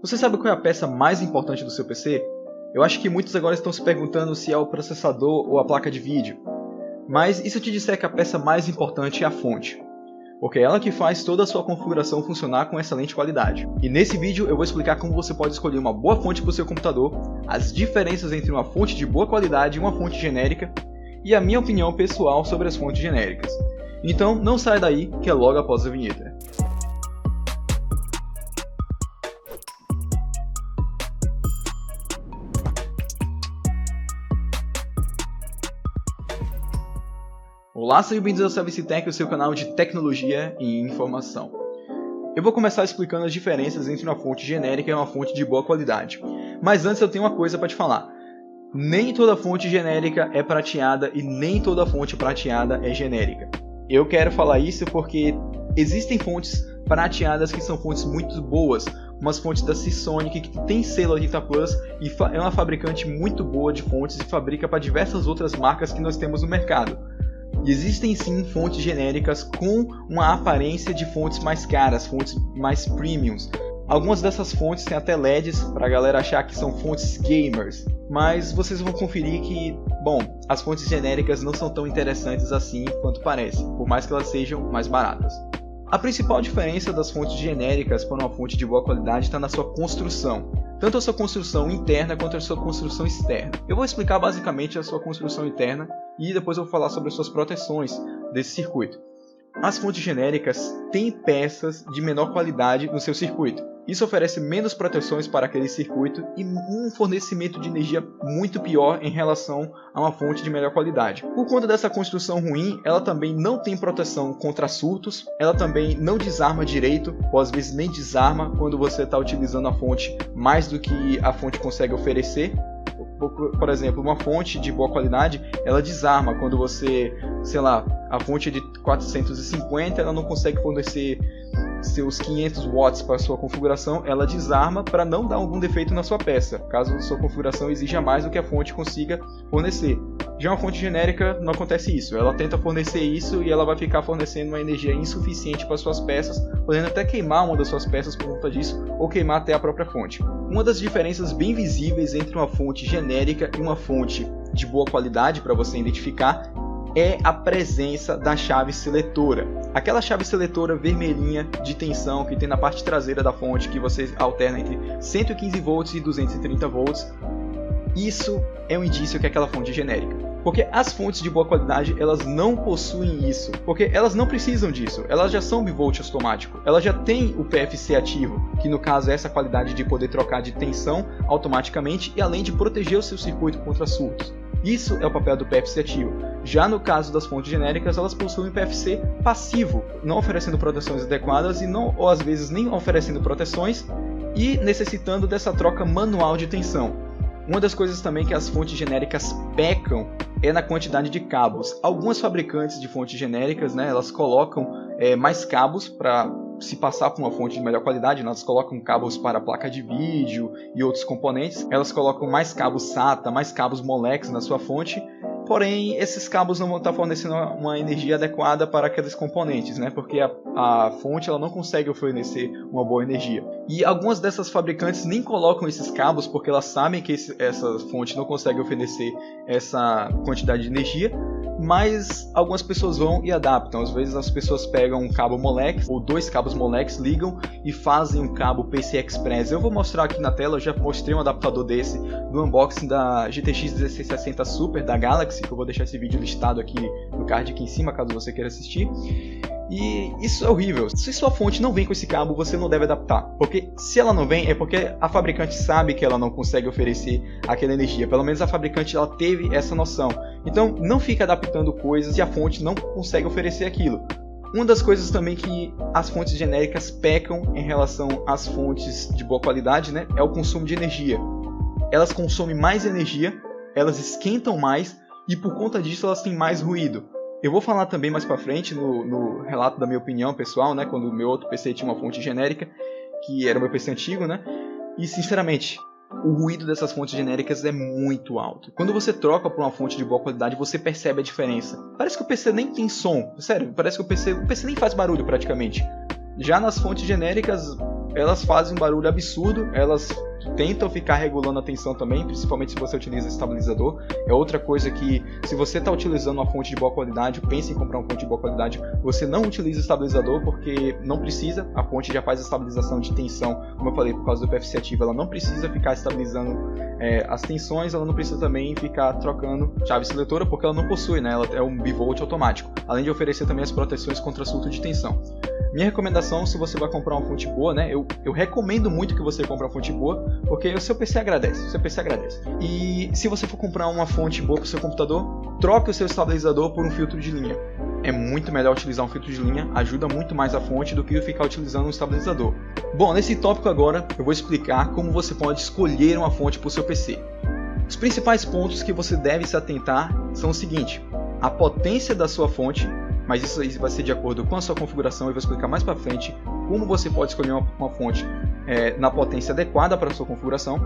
Você sabe qual é a peça mais importante do seu PC? Eu acho que muitos agora estão se perguntando se é o processador ou a placa de vídeo. Mas e se eu te disser que a peça mais importante é a fonte? Porque é ela que faz toda a sua configuração funcionar com excelente qualidade. E nesse vídeo eu vou explicar como você pode escolher uma boa fonte para o seu computador, as diferenças entre uma fonte de boa qualidade e uma fonte genérica, e a minha opinião pessoal sobre as fontes genéricas. Então não saia daí, que é logo após a vinheta. Olá, sejam bem-vindos ao Service Tech, o seu canal de tecnologia e informação. Eu vou começar explicando as diferenças entre uma fonte genérica e uma fonte de boa qualidade. Mas antes eu tenho uma coisa para te falar. Nem toda fonte genérica é prateada e nem toda fonte prateada é genérica. Eu quero falar isso porque existem fontes prateadas que são fontes muito boas, umas fontes da Seasonic que tem selo Adita Plus e é uma fabricante muito boa de fontes e fabrica para diversas outras marcas que nós temos no mercado. E existem sim fontes genéricas com uma aparência de fontes mais caras, fontes mais premiums. Algumas dessas fontes têm até LEDs para a galera achar que são fontes gamers, mas vocês vão conferir que, bom, as fontes genéricas não são tão interessantes assim quanto parecem, por mais que elas sejam mais baratas. A principal diferença das fontes genéricas para uma fonte de boa qualidade está na sua construção. Tanto a sua construção interna quanto a sua construção externa. Eu vou explicar basicamente a sua construção interna e depois eu vou falar sobre as suas proteções desse circuito. As fontes genéricas têm peças de menor qualidade no seu circuito. Isso oferece menos proteções para aquele circuito e um fornecimento de energia muito pior em relação a uma fonte de melhor qualidade. Por conta dessa construção ruim, ela também não tem proteção contra surtos, ela também não desarma direito, ou às vezes nem desarma quando você está utilizando a fonte mais do que a fonte consegue oferecer. Por exemplo, uma fonte de boa qualidade, ela desarma quando você, sei lá, a fonte é de 450, ela não consegue fornecer seus 500 watts para sua configuração, ela desarma para não dar algum defeito na sua peça, caso a sua configuração exija mais do que a fonte consiga fornecer. Já uma fonte genérica não acontece isso, ela tenta fornecer isso e ela vai ficar fornecendo uma energia insuficiente para suas peças, podendo até queimar uma das suas peças por conta disso, ou queimar até a própria fonte. Uma das diferenças bem visíveis entre uma fonte genérica e uma fonte de boa qualidade para você identificar é a presença da chave seletora. Aquela chave seletora vermelhinha de tensão que tem na parte traseira da fonte, que você alterna entre 115 volts e 230 volts. Isso é um indício que é aquela fonte genérica. Porque as fontes de boa qualidade, elas não possuem isso. Porque elas não precisam disso. Elas já são bivolt automático. Elas já têm o PFC ativo, que no caso é essa qualidade de poder trocar de tensão automaticamente e além de proteger o seu circuito contra surtos. Isso é o papel do PFC ativo. Já no caso das fontes genéricas, elas possuem PFC passivo, não oferecendo proteções adequadas e não, ou às vezes nem oferecendo proteções e necessitando dessa troca manual de tensão. Uma das coisas também que as fontes genéricas pecam é na quantidade de cabos. Algumas fabricantes de fontes genéricas, elas colocam mais cabos para se passar por uma fonte de melhor qualidade. Elas colocam cabos para placa de vídeo e outros componentes. Elas colocam mais cabos SATA, mais cabos Molex na sua fonte. Porém, esses cabos não vão estar fornecendo uma energia adequada para aqueles componentes, porque a fonte ela não consegue oferecer uma boa energia. E algumas dessas fabricantes nem colocam esses cabos porque elas sabem que essa fonte não consegue oferecer essa quantidade de energia, mas algumas pessoas vão e adaptam. Às vezes as pessoas pegam um cabo Molex ou dois cabos Molex, ligam e fazem um cabo PCI Express. Eu vou mostrar aqui na tela, eu já mostrei um adaptador desse no unboxing da GTX 1660 Super da Galaxy, que eu vou deixar esse vídeo listado aqui no card aqui em cima, caso você queira assistir. E isso é horrível. Se sua fonte não vem com esse cabo, você não deve adaptar. Porque se ela não vem, é porque a fabricante sabe que ela não consegue oferecer aquela energia. Pelo menos a fabricante ela teve essa noção. Então não fique adaptando coisas se a fonte não consegue oferecer aquilo. Uma das coisas também que as fontes genéricas pecam em relação às fontes de boa qualidade, é o consumo de energia. Elas consomem mais energia, elas esquentam mais e por conta disso elas têm mais ruído. Eu vou falar também mais pra frente no relato da minha opinião pessoal, quando o meu outro PC tinha uma fonte genérica, que era o meu PC antigo, e sinceramente, o ruído dessas fontes genéricas é muito alto. Quando você troca por uma fonte de boa qualidade, você percebe a diferença. Parece que o PC nem tem som, sério, parece que o PC nem faz barulho praticamente. Já nas fontes genéricas, elas fazem um barulho absurdo, elas tentam ficar regulando a tensão também, principalmente se você utiliza estabilizador. É outra coisa que, se você está utilizando uma fonte de boa qualidade, pense em comprar uma fonte de boa qualidade, você não utiliza estabilizador porque não precisa, a fonte já faz a estabilização de tensão, como eu falei, por causa do PFC ativo, ela não precisa ficar estabilizando as tensões, ela não precisa também ficar trocando chave seletora, porque ela não possui, né? Ela é um bivolt automático, além de oferecer também as proteções contra surto de tensão. Minha recomendação, se você vai comprar uma fonte boa, né? Eu recomendo muito que você compre uma fonte boa, porque o seu PC agradece, E se você for comprar uma fonte boa para o seu computador, troque o seu estabilizador por um filtro de linha. É muito melhor utilizar um filtro de linha, ajuda muito mais a fonte do que ficar utilizando um estabilizador. Bom, nesse tópico agora, eu vou explicar como você pode escolher uma fonte para o seu PC. Os principais pontos que você deve se atentar são o seguinte: a potência da sua fonte, mas isso aí vai ser de acordo com a sua configuração, eu vou explicar mais para frente como você pode escolher uma fonte na potência adequada para a sua configuração.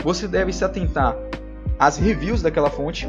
Você deve se atentar às reviews daquela fonte.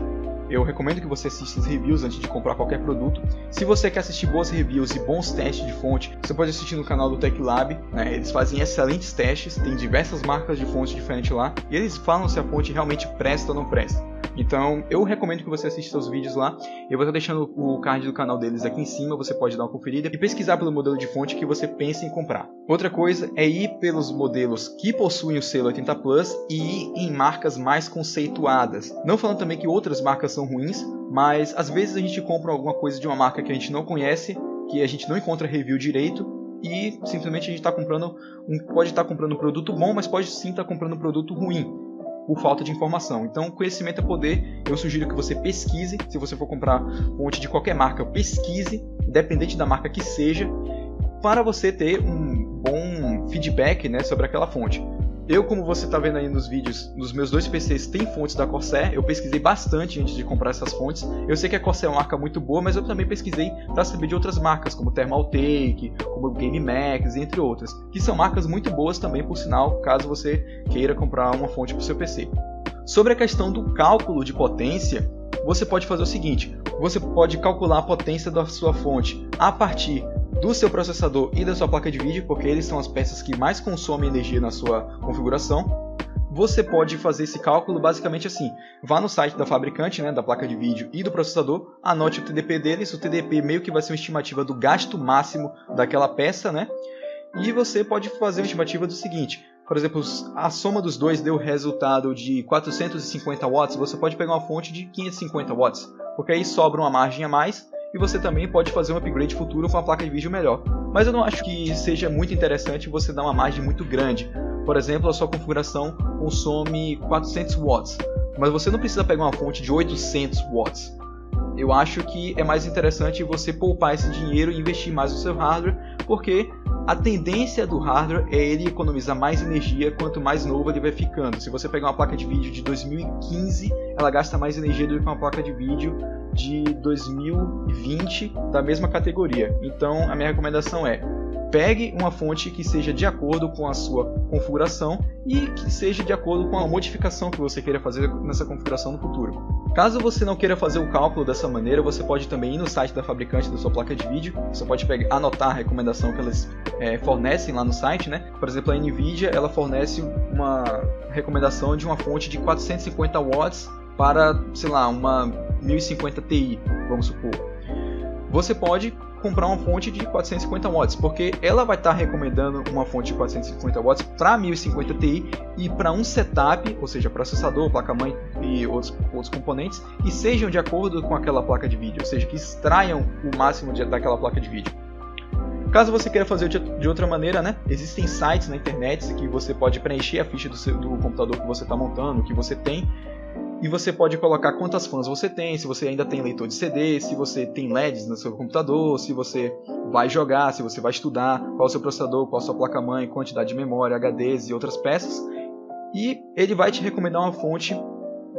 Eu recomendo que você assista as reviews antes de comprar qualquer produto. Se você quer assistir boas reviews e bons testes de fonte, você pode assistir no canal do TechLab, né? Eles fazem excelentes testes, tem diversas marcas de fontes diferentes lá, e eles falam se a fonte realmente presta ou não presta. Então, eu recomendo que você assista os vídeos lá. Eu vou estar deixando o card do canal deles aqui em cima, você pode dar uma conferida e pesquisar pelo modelo de fonte que você pensa em comprar. Outra coisa é ir pelos modelos que possuem o selo 80 Plus e ir em marcas mais conceituadas. Não falando também que outras marcas são ruins, mas às vezes a gente compra alguma coisa de uma marca que a gente não conhece, que a gente não encontra review direito, e simplesmente a gente pode estar comprando um produto bom, mas pode sim estar comprando um produto ruim, por falta de informação. Então, conhecimento é poder. Eu sugiro que você pesquise. Se você for comprar fonte de qualquer marca, pesquise, independente da marca que seja, para você ter um bom feedback, né, sobre aquela fonte. Eu, como você está vendo aí nos vídeos, nos meus dois PCs tem fontes da Corsair. Eu pesquisei bastante antes de comprar essas fontes. Eu sei que a Corsair é uma marca muito boa, mas eu também pesquisei para saber de outras marcas, como Thermaltake, como GameMax, entre outras, que são marcas muito boas também, por sinal, caso você queira comprar uma fonte para o seu PC. Sobre a questão do cálculo de potência, você pode fazer o seguinte: você pode calcular a potência da sua fonte a partir do seu processador e da sua placa de vídeo, porque eles são as peças que mais consomem energia na sua configuração. Você pode fazer esse cálculo basicamente assim: vá no site da fabricante, né, da placa de vídeo e do processador, anote o TDP deles. O TDP meio que vai ser uma estimativa do gasto máximo daquela peça, né? E você pode fazer uma estimativa do seguinte: por exemplo, a soma dos dois deu resultado de 450 watts, você pode pegar uma fonte de 550 watts, porque aí sobra uma margem a mais. E você também pode fazer um upgrade futuro com a placa de vídeo melhor. Mas eu não acho que seja muito interessante você dar uma margem muito grande. Por exemplo, a sua configuração consome 400 watts, mas você não precisa pegar uma fonte de 800 watts. Eu acho que é mais interessante você poupar esse dinheiro e investir mais no seu hardware, porque a tendência do hardware é ele economizar mais energia quanto mais novo ele vai ficando. Se você pegar uma placa de vídeo de 2015, ela gasta mais energia do que uma placa de vídeo de 2020 da mesma categoria. Então a minha recomendação é: pegue uma fonte que seja de acordo com a sua configuração e que seja de acordo com a modificação que você queira fazer nessa configuração no futuro. Caso você não queira fazer o cálculo dessa maneira, você pode também ir no site da fabricante da sua placa de vídeo. Você pode anotar a recomendação que elas fornecem lá no site, né? Por exemplo, a NVIDIA ela fornece uma recomendação de uma fonte de 450 watts para, sei lá, uma 1050 Ti, vamos supor. Você pode comprar uma fonte de 450 watts, porque ela vai estar recomendando uma fonte de 450 watts para 1050 Ti e para um setup, ou seja, processador, placa-mãe e outros componentes, que sejam de acordo com aquela placa de vídeo, ou seja, que extraiam o máximo daquela placa de vídeo. Caso você queira fazer de outra maneira, né? Existem sites na internet que você pode preencher a ficha do computador que você está montando, que você tem, e você pode colocar quantas fãs você tem, se você ainda tem leitor de CD, se você tem LEDs no seu computador, se você vai jogar, se você vai estudar, qual é o seu processador, qual a sua placa-mãe, quantidade de memória, HDs e outras peças. E ele vai te recomendar uma fonte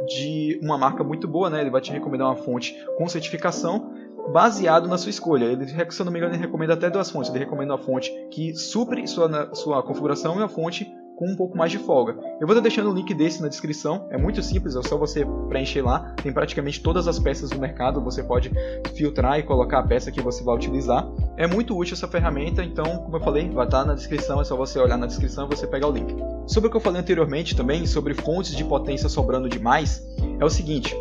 de uma marca muito boa, né? Ele vai te recomendar uma fonte com certificação baseado na sua escolha. Ele, se eu não me engano, ele recomenda até duas fontes. Ele recomenda uma fonte que supre sua configuração e uma fonte com um pouco mais de folga. Eu vou estar deixando o link desse na descrição, é muito simples, é só você preencher lá, tem praticamente todas as peças do mercado, você pode filtrar e colocar a peça que você vai utilizar. É muito útil essa ferramenta, então, como eu falei, vai estar na descrição, é só você olhar na descrição e você pegar o link. Sobre o que eu falei anteriormente também, sobre fontes de potência sobrando demais, é o seguinte: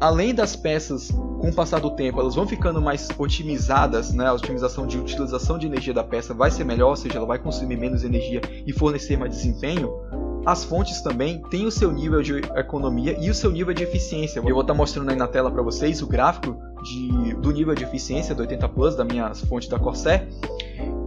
além das peças, com o passar do tempo, elas vão ficando mais otimizadas, né? A otimização de utilização de energia da peça vai ser melhor, ou seja, ela vai consumir menos energia e fornecer mais desempenho. As fontes também têm o seu nível de economia e o seu nível de eficiência. Eu vou estar mostrando aí na tela para vocês o gráfico do nível de eficiência do 80 Plus, da minha fonte da Corsair.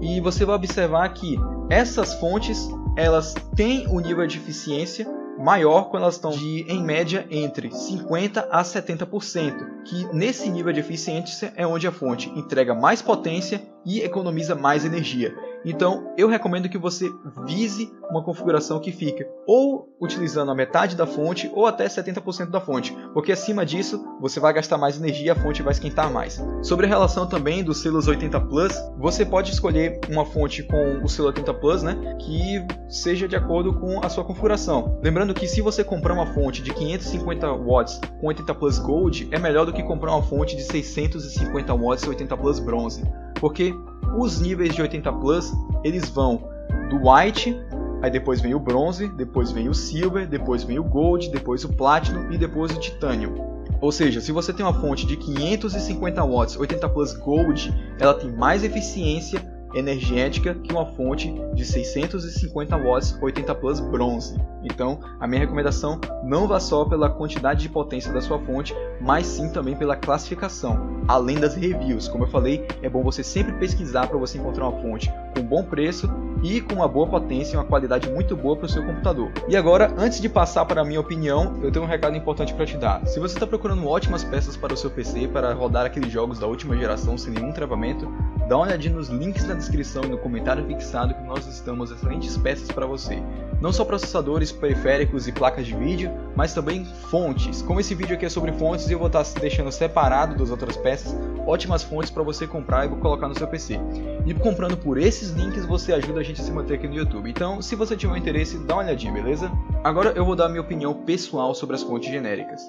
E você vai observar que essas fontes, elas têm um nível de eficiência maior quando elas estão em média entre 50% a 70%, que nesse nível de eficiência é onde a fonte entrega mais potência e economiza mais energia. Então, eu recomendo que você vise uma configuração que fique ou utilizando a metade da fonte ou até 70% da fonte, porque acima disso você vai gastar mais energia e a fonte vai esquentar mais. Sobre a relação também dos selos 80 Plus, você pode escolher uma fonte com o selo 80 Plus, né, que seja de acordo com a sua configuração. Lembrando que se você comprar uma fonte de 550 watts com 80 Plus Gold, é melhor do que comprar uma fonte de 650 watts e 80 Plus Bronze, porque os níveis de 80 Plus, eles vão do White, aí depois vem o Bronze, depois vem o Silver, depois vem o Gold, depois o Platinum e depois o Titanium. Ou seja, se você tem uma fonte de 550 watts 80 Plus Gold, ela tem mais eficiência energética que uma fonte de 650 watts 80 Plus Bronze. Então, a minha recomendação, não vá só pela quantidade de potência da sua fonte, mas sim também pela classificação, além das reviews. Como eu falei, é bom você sempre pesquisar para você encontrar uma fonte com bom preço e com uma boa potência e uma qualidade muito boa para o seu computador. E agora, antes de passar para a minha opinião, eu tenho um recado importante para te dar. Se você está procurando ótimas peças para o seu PC, para rodar aqueles jogos da última geração sem nenhum travamento, dá uma olhadinha nos links na descrição e no comentário fixado que nós listamos excelentes peças para você. Não só processadores, periféricos e placas de vídeo, mas também fontes. Como esse vídeo aqui é sobre fontes, eu vou estar deixando separado das outras peças ótimas fontes para você comprar e vou colocar no seu PC. E comprando por esses links você ajuda a gente a se manter aqui no YouTube. Então, se você tiver interesse, dá uma olhadinha, beleza? Agora eu vou dar a minha opinião pessoal sobre as fontes genéricas.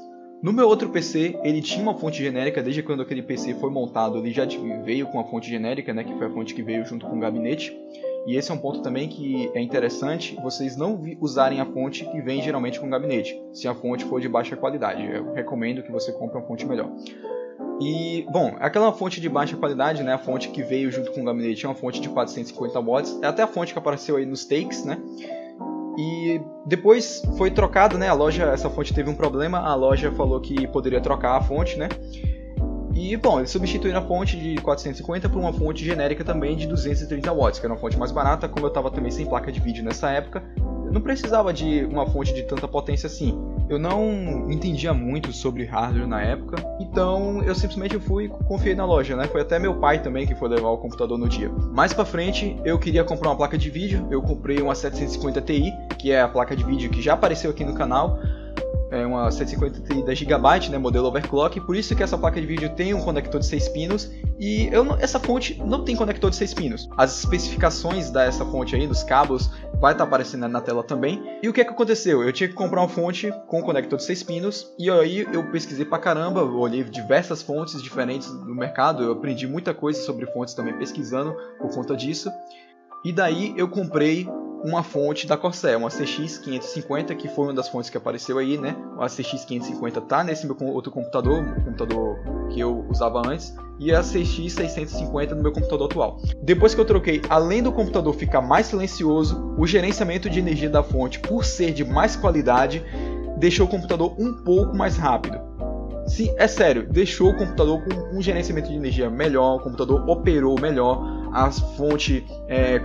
No meu outro PC, ele tinha uma fonte genérica, desde quando aquele PC foi montado, ele já veio com a fonte genérica, né, que foi a fonte que veio junto com o gabinete. E esse é um ponto também que é interessante, vocês não usarem a fonte que vem geralmente com o gabinete, se a fonte for de baixa qualidade. Eu recomendo que você compre uma fonte melhor. E, bom, aquela fonte de baixa qualidade, né, a fonte que veio junto com o gabinete é uma fonte de 450 watts, é até a fonte que apareceu aí nos takes, né? E depois foi trocado, né? A loja, essa fonte teve um problema, a loja falou que poderia trocar a fonte, né? E bom, eles substituíram a fonte de 450 por uma fonte genérica também de 230 watts, que era uma fonte mais barata. Como eu estava também sem placa de vídeo nessa época, eu não precisava de uma fonte de tanta potência assim. Eu não entendia muito sobre hardware na época, então eu simplesmente fui e confiei na loja, né? Foi até meu pai também que foi levar o computador no dia. Mais pra frente, eu queria comprar uma placa de vídeo, eu comprei uma 750 Ti, que é a placa de vídeo que já apareceu aqui no canal. É uma 750 Ti da Gigabyte, né, modelo overclock, por isso que essa placa de vídeo tem um conector de 6 pinos e essa fonte não tem conector de 6 pinos. As especificações dessa fonte aí, dos cabos, vai estar aparecendo na tela também. E o que é que aconteceu? Eu tinha que comprar uma fonte com conector de 6 pinos e aí eu pesquisei pra caramba, eu olhei diversas fontes diferentes no mercado, eu aprendi muita coisa sobre fontes também pesquisando por conta disso. E daí eu comprei uma fonte da Corsair, uma CX550, que foi uma das fontes que apareceu aí, né? A CX550 tá nesse meu outro computador, o computador que eu usava antes, e a CX650 no meu computador atual. Depois que eu troquei, além do computador ficar mais silencioso, o gerenciamento de energia da fonte, por ser de mais qualidade, deixou o computador um pouco mais rápido. Sim, é sério, deixou o computador com um gerenciamento de energia melhor, o computador operou melhor, a fonte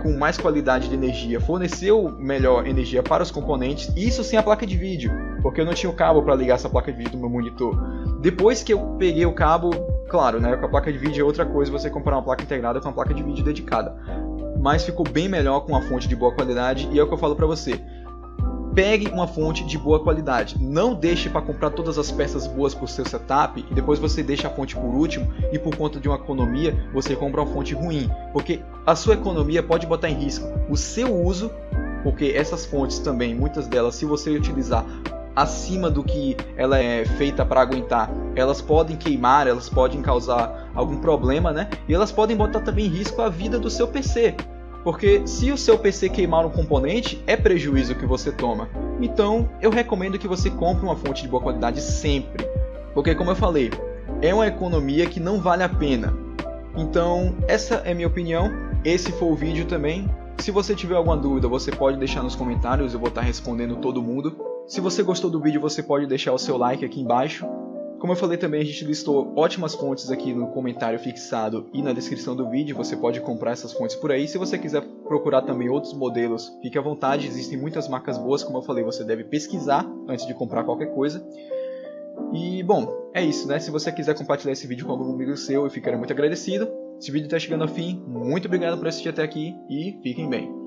com mais qualidade de energia forneceu melhor energia para os componentes, isso sem a placa de vídeo, porque eu não tinha o cabo para ligar essa placa de vídeo no meu monitor. Depois que eu peguei o cabo, claro, né, com a placa de vídeo é outra coisa você comprar uma placa integrada com uma placa de vídeo dedicada, mas ficou bem melhor com uma fonte de boa qualidade e é o que eu falo para você. Pegue uma fonte de boa qualidade, não deixe para comprar todas as peças boas para o seu setup e depois você deixa a fonte por último e por conta de uma economia você compra uma fonte ruim, porque a sua economia pode botar em risco o seu uso porque essas fontes também, muitas delas, se você utilizar acima do que ela é feita para aguentar, elas podem queimar, elas podem causar algum problema, né? E elas podem botar também em risco a vida do seu PC. Porque se o seu PC queimar um componente, é prejuízo que você toma. Então, eu recomendo que você compre uma fonte de boa qualidade sempre. Porque, como eu falei, é uma economia que não vale a pena. Então, essa é minha opinião. Esse foi o vídeo também. Se você tiver alguma dúvida, você pode deixar nos comentários, eu vou estar respondendo todo mundo. Se você gostou do vídeo, você pode deixar o seu like aqui embaixo. Como eu falei também, a gente listou ótimas fontes aqui no comentário fixado e na descrição do vídeo. Você pode comprar essas fontes por aí. Se você quiser procurar também outros modelos, fique à vontade. Existem muitas marcas boas, como eu falei, você deve pesquisar antes de comprar qualquer coisa. E, bom, é isso, né? Se você quiser compartilhar esse vídeo com algum amigo seu, eu ficaria muito agradecido. Esse vídeo está chegando ao fim. Muito obrigado por assistir até aqui e fiquem bem.